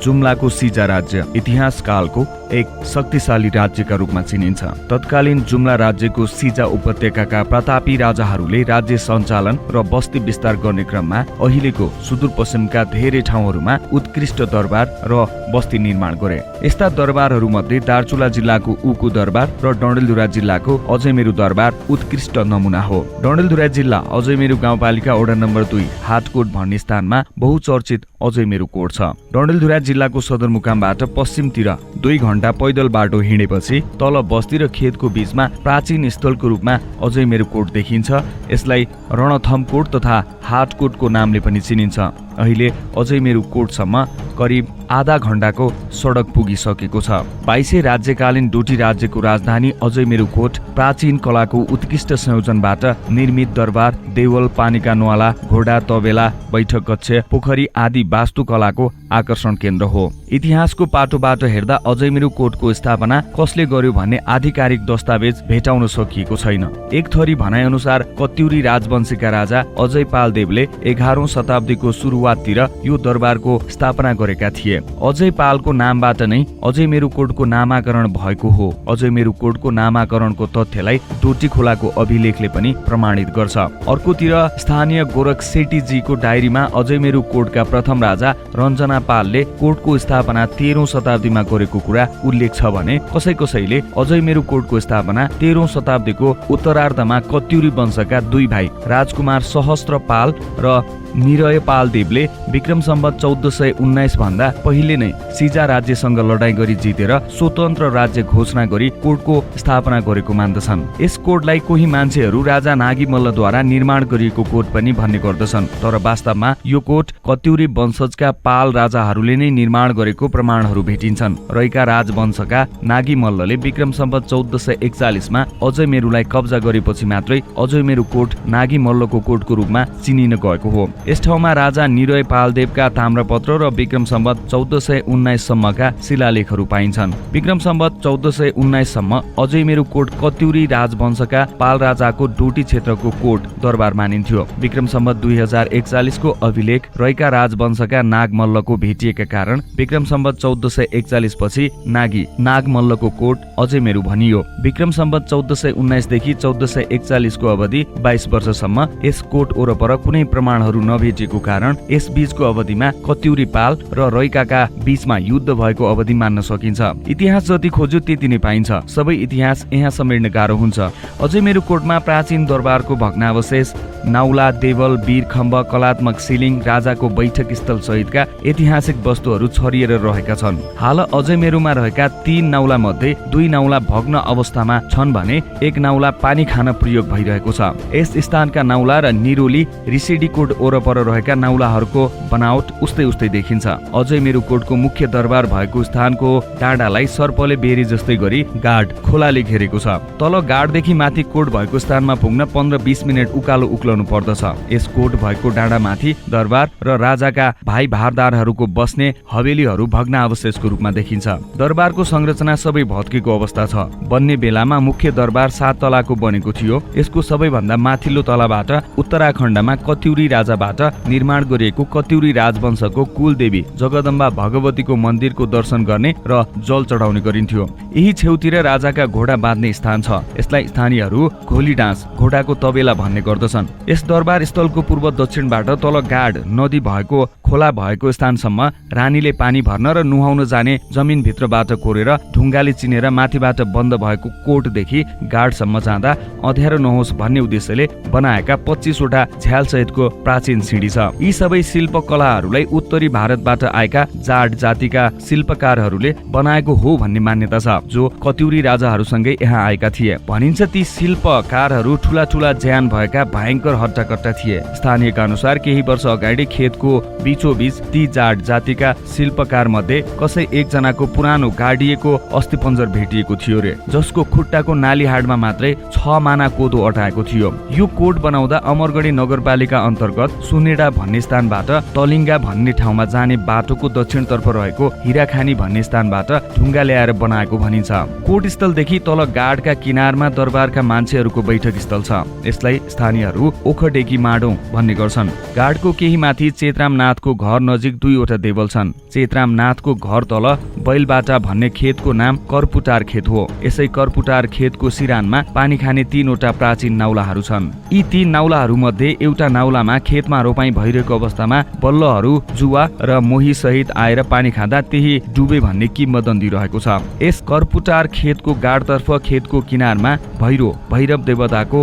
जुम्लाको सिजा राज्य इतिहास कालको एक शक्तिशाली राज्यका रूपमा चिनिन्छ। तत्कालीन जुम्ला राज्यको सिजा उपत्यकाका प्रतापी राजाहरूले राज्य सञ्चालन र बस्ती विस्तार गर्ने क्रममा अहिलेको सुदूरपश्चिमका धेरै ठाउँहरूमा उत्कृष्ट दरबार र बस्ती निर्माण गरे। यस्ता दरबारहरूमध्ये दार्चुला जिल्लाको उकु दरबार र डडेलधुरा जिल्लाको अजयमेरु दरबार उत्कृष्ट नमुना हो। डडेलधुरा जिल्ला अजयमेरु गाउँपालिका वडा नम्बर 2 हाटकोट भन्ने स्थानमा बहुचर्चित अजयमेरु कोट छ। डडेलधुरा जिल्लाको सदरमुकामबाट पश्चिमतिर 2 घण्टा पैदल बाटो हिँडेपछि तल बस्ती र खेतको बीचमा प्राचीन स्थलको रूपमा अजयमेरु कोट देखिन्छ। यसलाई रणथमकोट तथा हाटकोटको नामले पनि चिनिन्छ। अहिले अजयमेरु कोटसम्म करिब आधा घण्टाको सडक पुगिसकेको छ। 22औं राज्यकालीन डोटी राज्यको राजधानी अजयमेरु कोट प्राचीन कलाको उत्कृष्ट संयोजनबाट निर्मित दरबार, देवल, पानीका नुवाला, घोडा, तबेला, बैठक कक्ष, पोखरी आदि वास्तुकलाको आकर्षण केन्द्र हो। इतिहासको पाटोबाट हेर्दा अजयमेरु कोटको स्थापना कसले गर्यो भन्ने आधिकारिक दस्तावेज भेटाउन सकिएको छैन। एक थरी भनाइ अनुसार कत्युरी राजवंशीका राजा अजय पालदेवले 11औं शताब्दीको सुरुवाततिर यो दरबारको स्थापना गरेका थिए। अजय पालको नामबाट नै अजयमेरु कोटको नामाकरण भएको हो। अजयमेरु कोटको नामाकरणको तथ्यलाई डोटी खोलाको अभिलेखले पनि प्रमाणित गर्छ। अर्कोतिर स्थानीय गोरख सेठीजीको डायरीमा अजयमेरु कोटका प्रथम राजा रञ्जना पालले कोटको स्थापना 13औं शताब्दीमा गरेको कुरा उल्लेख छ भने कसैले अजयमेरु कोटको स्थापना 13औं शताब्दीको उत्तरार्धमा कत्युरी वंशका 2 भाइ राजकुमार सहस्त्र पाल र निरय पालदेवले विक्रम सम्वत 1419 भन्दा पहिले नै सिजा राज्यसँग लडाईँ गरी जितेर स्वतन्त्र राज्य घोषणा गरी कोटको स्थापना गरेको मान्दछन्। यस कोटलाई कोही मान्छेहरू राजा नागी मल्लद्वारा निर्माण गरिएको कोट पनि भन्ने गर्दछन्, तर वास्तवमा यो कोट कत्युरी वंशजका पाल राजाहरूले नै निर्माण गरेको प्रमाणहरू भेटिन्छन्। रहेका राजवंशका नागी मल्लले विक्रम सम्वत 1441 मा अजयमेरुलाई कब्जा गरेपछि मात्रै अजयमेरु कोट नागी मल्लको कोटको रूपमा चिनिन गएको हो। यस ठाउँमा राजा निरय पालदेवका ताम्रपत्र र विक्रम सम्वत 1419 सम्मका शिलालेखहरू पाइन्छन्। विक्रम सम्वत 1419 सम्म अजयमेरु कोट कत्युरी राजवंशका पाल राजाको डोटी क्षेत्रको कोट दरबार मानिन्थ्यो। विक्रम सम्वत 2041 को अभिलेख रहेका राजवंशका नागमल्लको भेटिएका कारण विक्रम सम्वत 1441 पछि नागमल्लको कोट अजयमेरु भनियो। विक्रम सम्वत 1419 देखि 1441 को अवधि 22 वर्षसम्म यस कोट वरपर कुनै प्रमाणहरू नभेटिएको कारण यस बीचको अवधिमा कत्युरी पाल र रैकाका बीचमा युद्ध भएको अवधि मान्न सकिन्छ। इतिहास जति खोज्यो त्यति नै पाइन्छ। सबै इतिहास यहाँ समेट्न गाह्रो हुन्छ। अजयमेरु कोटमा प्राचीन दरबारको भग्नावशेष, नाउला, देवल, वीरखम्ब, कलात्मक सिलिङ, राजाको बैठक स्थल सहितका ऐतिहासिक वस्तुहरू छरिएर रहेका छन्। हाल अजयमेरुमा रहेका 3 नाउला मध्ये 2 नाउला भग्न अवस्थामा छन् भने 1 नाउला पानी खान प्रयोग भइरहेको छ। यस स्थानका नाउला र निरोली रिसिडीकोट वरपर रहेका नाउलाहरूको बनावट उस्तै देखिन्छ। अजयमेरु कोटको मुख्य दरबार भएको स्थानको डाँडालाई सर्पले बेरी जस्तै गरी गाड खोलाले घेरेको छ। तल गाडदेखि माथि कोट भएको स्थानमा पुग्न 15-20 मिनट उकालो उक्लनु पर्दछ। यस कोट भएको डाँडामाथि दरबार र राजाका भाइ भारदारहरूको बस्ने हवेलीहरू भग्नावशेषको रूपमा देखिन्छ। दरबारको संरचना सबै भत्केको अवस्था छ। बन्ने बेलामा मुख्य दरबार 7 तलाको बनेको थियो। यसको सबैभन्दा माथिल्लो तलाबाट उत्तराखण्डमा कत्युरी राजाबाट निर्माण गरिएको कत्युरी राजवंशको कुलदेवी जगदम्बा भगवतीको मन्दिरको दर्शन गर्ने र जल चढाउने गरिन्थ्यो। यही छेउतिर राजाका घोडा बाँध्ने स्थान छ। यसलाई स्थानीयहरू घोली डाँस, घोडाको तबेला भन्ने गर्दछन्। यस दरबार स्थलको पूर्व दक्षिणबाट तल गाड नदी भएको खोला भएको स्थानसम्म रानीले पानी भर्न र नुहाउन जाने जमिन भित्रबाट कोरेर ढुङ्गाले चिनेर माथिबाट बन्द भएको कोटदेखि गाडसम्म जाँदा अँध्यारो नहोस् भन्ने उद्देश्यले बनाएका 25 वटा झ्याल सहितको प्राचीन सिँढी छ। यी सबै शिल्पकलाहरूलाई उत्तरी भारतबाट आएका जाट जातिका शिल्पकारहरूले बनाएको हो भन्ने मान्यता छ, जो कत्युरी राजाहरूसँगै यहाँ आएका थिए। भनिन्छ ती शिल्पकारहरू ठूला ज्यान भएका भयंकर हट्टाकट्टा थिए। स्थानीयका अनुसार केही वर्ष अगाडि खेतको बीचोबीच ती जाट जातिका शिल्पकार मध्ये कसै एकजनाको पुरानो गाडिएको अस्थिपञ्जर भेटिएको थियो रे, जसको खुट्टाको नालीहाडमा मात्रै 6 माना कोदो अटाएको थियो। यो कोट बनाउँदा अमरगढी नगरपालिका अन्तर्गत सुनेडा भन्ने स्थानबाट तलिङ्गा भन्ने ठाउँमा जाने बाटोको दक्षिणतर्फ रहेको हिराखानी भन्ने स्थानबाट ढुङ्गा ल्याएर बनाएको भनिन्छ। कोटस्थलदेखि तल गाडका किनारमा दरबारका मान्छेहरूको बैठक स्थल छ। यसलाई स्थानीयहरू ओखडेकी माडो भन्ने गर्छन्। गाडको केही माथि चेतरामनाथको घर नजिक 2वटा देवल छन्। चेतरामनाथको घर तल बैलबाटा भन्ने खेतको नाम कर्पुटार खेत हो। यसै कर्पुटार खेतको सिरानमा पानी खाने 3वटा प्राचीन नाउलाहरू छन्। यी 3 नाउलाहरू मध्ये एउटा नाउलामा खेतमा रोपाई भइरहेको अवस्थामा बल्लहरू जुवा र मोही सहित आएर पानी खाँदा त्यही डुबे भन्ने किम्वदन्ती रहेको छ। यस कर्पुटार खेतको गाडतर्फ खेतको किनारमा भैरव देवताको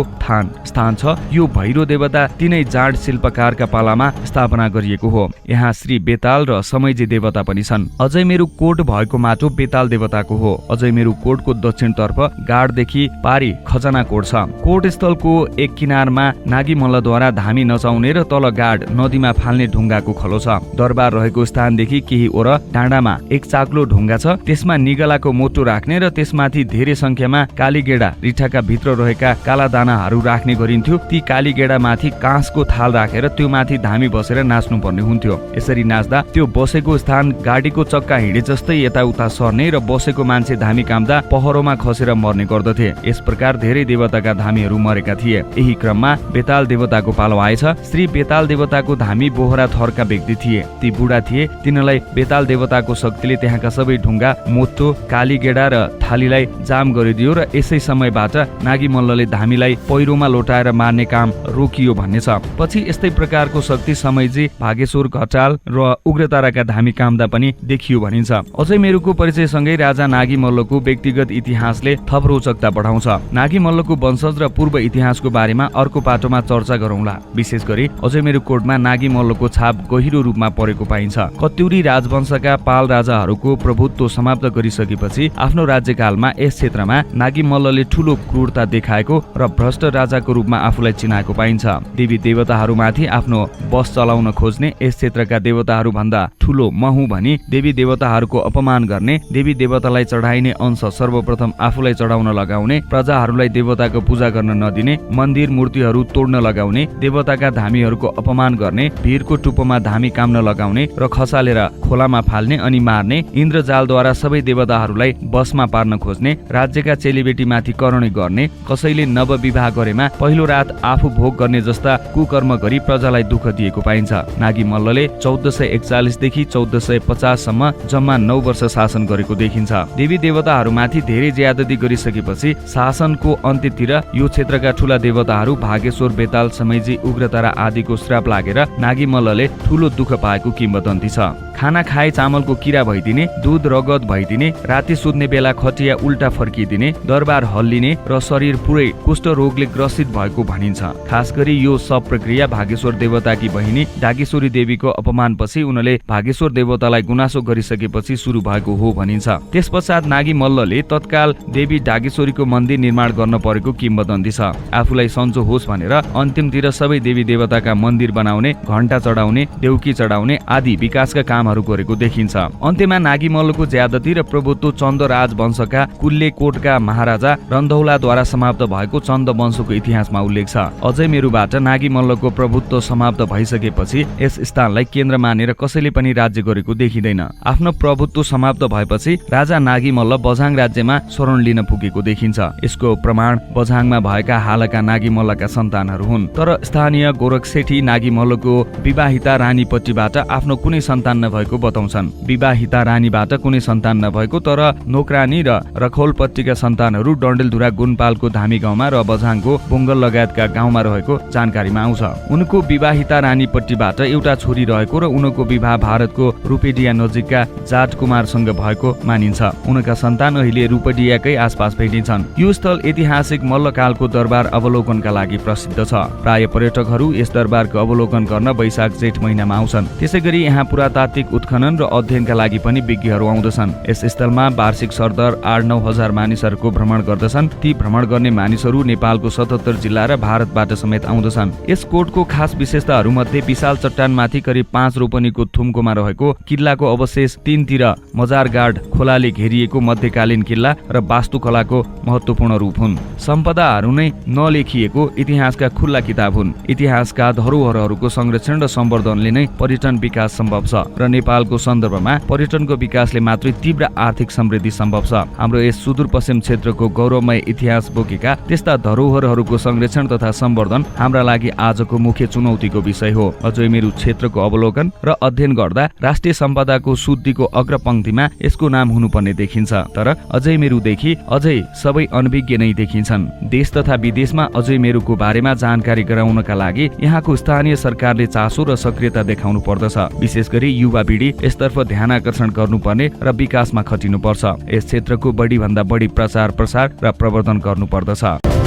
स्थान छ। यो भैरव देवता तीनै जाँड शिल्पकारका पालामा स्थापना गरिएको हो। यहाँ श्री बेताल र समयजी देवता पनि छन्। अजयमेरु कोट भएको माटो बेताल देवताको हो। अजयमेरु कोटको दक्षिणतर्फ गाडदेखि पारी खजना कोट छ। कोट स्थलको एक किनारमा नागी मल्लद्वारा धामी नचाउने र तल गाड नदीमा फाल्ने ढुङ्गाको खलो छ। दरबार रहेको स्थानदेखि केही ओर डाँडामा एक चाक्लो ढुङ्गा छ। त्यसमा निगलाको मोटो राख्ने र त्यसमाथि धेरै संख्यामा कालीगेडा रिठाका भित्र रहेका काला दानाहरू राख्ने गरिन्थ्यो। ती कालीगेडा माथि काँसको थाल राखेर त्यो माथि धामी बसेर नाच्नु पर्ने हुन्थ्यो। यसरी नाच्दा त्यो बसेको स्थान गाडीको चक्का हिँडे जस्तै यताउता सर्ने र बसेको मान्छे धामी काम्दा पहरोमा खसेर मर्ने गर्दथे। यस प्रकार धेरै देवताका धामीहरू मरेका थिए। यही क्रममा बेताल देवताको पालो आएछ। श्री बेताल देवताको धामी बोहरा थरका व्यक्ति थिए। ती बुढा थिए। तिनलाई बेताल देवताको शक्तिले त्यहाँका सबै ढुङ्गा मोटो कालीगेडा र थालीलाई जाम गरिदियो र यसै समयबाट नागी मल्लले धामीलाई पहिरोमा लोटाएर मार्ने काम रोकियो भन्ने छ। पछि यस्तै प्रकारको शक्ति समयजी भागेश्वर घटाल र उग्रताराका धामी काम्दा पनि देखियो भनिन्छ। अजयमेरुको परिचयसँगै राजा नागी मल्लको व्यक्तिगत इतिहासले थप रोचकता बढाउँछ। नागी मल्लको वंशज र पूर्व इतिहासको बारेमा अर्को पाटोमा चर्चा गरौँला। विशेष गरी अजयमेरु कोटमा नागी मल्लको छाप गहिरो रूपमा परेको पाइन्छ। कत्युरी राजवंशका पाल राजाहरूको प्रभुत्व समाप्त गरिसकेपछि आफ्नो राज्यकालमा यस क्षेत्रमा नागी मल्लले ठूलो क्रूरता देखाएको र भ्रष्ट राजाको रूपमा आफूलाई चिनाएको पाइन्छ। देवी देवताहरूमाथि आफ्नो बस चलाउन खोज्ने, यस क्षेत्रका देवताहरू भन्दा ठूलो म हुँ भनी देवी देवताहरूको अपमान गर्ने, देवी देवतालाई चढाइने अंश सर्वप्रथम आफूलाई चढाउन लगाउने, प्रजाहरूलाई देवताको पूजा गर्न नदिने, मन्दिर मूर्तिहरू तोड्न लगाउने, देवताका धामीहरूको अपमान गर्ने, भीरको टुप्पोमा धामी काम्न लगाउने र खसालेर खोलामा फाल्ने अनि मार्ने, इन्द्रजालद्वारा सबै देवताहरूलाई बसमा पार्न खोज्ने, राज्यका चेलीबेटीमाथि करणी गर्ने, कसैले नवविवाह गरेमा पहिलो रात आफू भोग गर्ने जस्ता कुकर्म गरी प्रजालाई दुःख दिएको पाइन्छ। नागी मल्लले 1441 देखि 1450 सम्म जम्मा 9 वर्ष शासन गरेको देखिन्छ। देवी देवताहरूमाथि धेरै ज्यादती गरिसकेपछि शासनको अन्त्यतिर यो क्षेत्रका ठूला देवताहरू भागेश्वर बेताल समयजी उग्रतारा आदिको श्राप लागेर नागी मल्लले ठूलो दुःख पाएको किम्वदन्ती छ। खाना खाए चामलको किरा भइदिने, दूध रगत भइदिने, राति सुत्ने बेला खटिया उल्टा फर्किदिने, दरबार हल्लिने र शरीर पुरै कुष्ठ रोगले ग्रसित भएको भनिन्छ। खास गरी यो सब प्रक्रिया भागेश्वर देवताकी बहिनी डागेश्वरी देवीको अपमानपछि उनले भागेश्वर देवतालाई गुनासो गरिसकेपछि सुरु भएको हो भनिन्छ। त्यसपश्चात नागी मल्लले तत्काल देवी डागेश्वरीको मन्दिर निर्माण गर्न परेको किम्वदन्ती छ। आफूलाई सन्चो होस् भनेर अन्तिमतिर सबै देवी देवताका मन्दिर बनाउने, घण्टा चढाउने, देउकी चढाउने आदि विकासका कामहरू गरेको देखिन्छ। अन्त्यमा नागी मल्लको ज्यादती र प्रभुत्व चन्द राजवंशका कुल्ले कोटका महाराजा रन्धौलाद्वारा समाप्त भएको चन्द वंशको इतिहासमा उल्लेख छ। अजयमेरुबाट नागी मल्लको प्रभुत्व समाप्त भइसकेपछि यस स्थानलाई केन्द्र मानेर कसैले पनि राज्य गरेको देखिँदैन। आफ्नो प्रभुत्व समाप्त भएपछि राजा नागी मल्ल बझाङ राज्यमा शरण लिन पुगेको देखिन्छ। यसको प्रमाण बझाङमा भएका हालका नागी मल्लका सन्तानहरू हुन्। तर स्थानीय गोरखसेठी नागी मल्लको विवाहिता रानीपट्टिबाट आफ्नो कुनै सन्तान नभएको बताउँछन्। विवाहिता रानीबाट कुनै सन्तान नभएको तर नोकरानी र रखौलपट्टिका सन्तानहरू डण्डेलधुरा गुनपालको धामी गाउँमा र बझाङको बुङ्गल लगायतका गाउँमा रहेको जानकारीमा आउँछ। उनको विवाहिता रानीपट्टिबाट एउटा छोरी रहेको र उनको विवाह भारतको रुपेडिया नजिकका जाट कुमारसँग भएको मानिन्छ। उनका सन्तान अहिले रुपेडियाकै आसपास भेटिन्छन्। यो स्थल ऐतिहासिक मल्लकालको दरबार अवलोकनका लागि प्रसिद्ध छ। प्राय पर्यटकहरू यस दरबारको अवलोकन गर्न वैशाख जेठ महिनामा आउँछन्। त्यसैगरी यहाँ पुरातात्विक उत्खनन र अध्ययनका लागि पनि विज्ञहरू आउँदछन्। यस स्थलमा वार्षिक सरदर 8-9 हजार मानिसहरूको भ्रमण गर्दछन्। ती भ्रमण गर्ने मानिसहरू नेपालको 77 जिल्ला र भारतबाट समेत आउँदछन्। यस कोटको खास विशेषताहरू मध्ये विशाल चट्टानमाथि करिब 5 रोपनीको थुम्कोमा रहेको किल्लाको अवशेष, तीनतिर मजारगाड खोलाले घेरिएको मध्यकालीन किल्ला र वास्तुकलाको महत्त्वपूर्ण रूप हुन्। सम्पदाहरू नै नलेखिएको इतिहासका खुल्ला किताब हुन्। इतिहासका धरोहरहरूको संरक्षण र सम्वर्धनले नै पर्यटन विकास सम्भव छ र नेपालको सन्दर्भमा पर्यटनको विकासले मात्रै तीव्र आर्थिक समृद्धि सम्भव छ। हाम्रो यस सुदूरपश्चिम क्षेत्रको गौरवमय इतिहास बोकेका त्यस्ता धरोहरहरूको संरक्षण तथा सम्वर्धन हाम्रा लागि आजको मुख्य चुनौतीको विषय हो। अझै मेरो क्षेत्रको अवलोकन र अध्ययन गर्दा राष्ट्रिय सम्पदाको शुद्धिको अग्रपंक्तिमा यसको नाम हुनुपर्ने देखिन्छ। तर अझै मेरुदेखि अझै सबै अनभिज्ञ नै देखिन्छन्। देश तथा विदेशमा अझै मेरुको बारेमा जानकारी गराउनका लागि यहाँको स्थानीय सरकारले चासो र सक्रियता देखाउनु पर्दछ। विशेष गरी युवा पिढी यसतर्फ ध्यान आकर्षण गर्नुपर्ने र विकासमा खटिनुपर्छ। यस क्षेत्रको बढी भन्दा बढी प्रचार प्रसार र प्रवर्धन गर्नुपर्दछ।